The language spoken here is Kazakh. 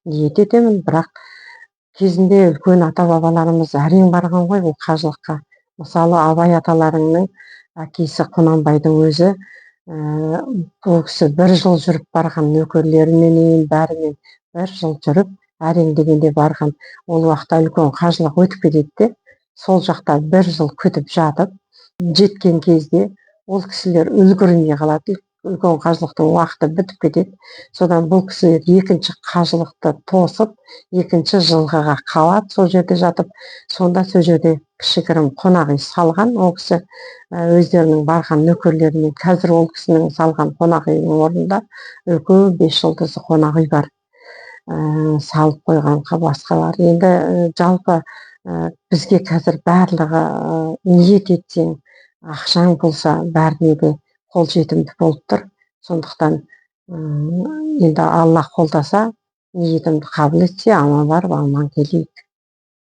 ниет етемін, бірақ кезінде үлкен ата-бабаларымыз әрең барған ғой бұл қажылыққа. Мысалы абай аталарыңның әкесі Құнанбайдың өзі бұл кісі 1 жыл жүріп барған, нөкерлеріменен бәрімен 1 жыл жүріп әрең дегенде барған. Ол уақытта үлкен қажылық өтіп кетеді де, сол жақта 1 жыл күтіп жатып, жеткен кезде ол кісілер үлгірмей қалады, үлкен қажылықтың уақыты бітіп кетеді. Содан бұл кісілер екінші қажылықты тосып, екінші жылғыға қалады, сол жерде жатып. Сонда сол жерде кішігірім қонақ үй салған, ол кісі өздерінің барған нөкерлерімен. Қазір ол кісінің салған қонақ үйінің орнында үлкен 5 жұлдызды қонақ үй бар, салып қойған басқалар. Енді жалпы бізге қазір барлығы ниет етсең, ақшаң болса, бәріне де қолжетімді болып тұр. Сондықтан енді Алла қолдаса, ниетімді қабыл етсе, аман барып аман келейік.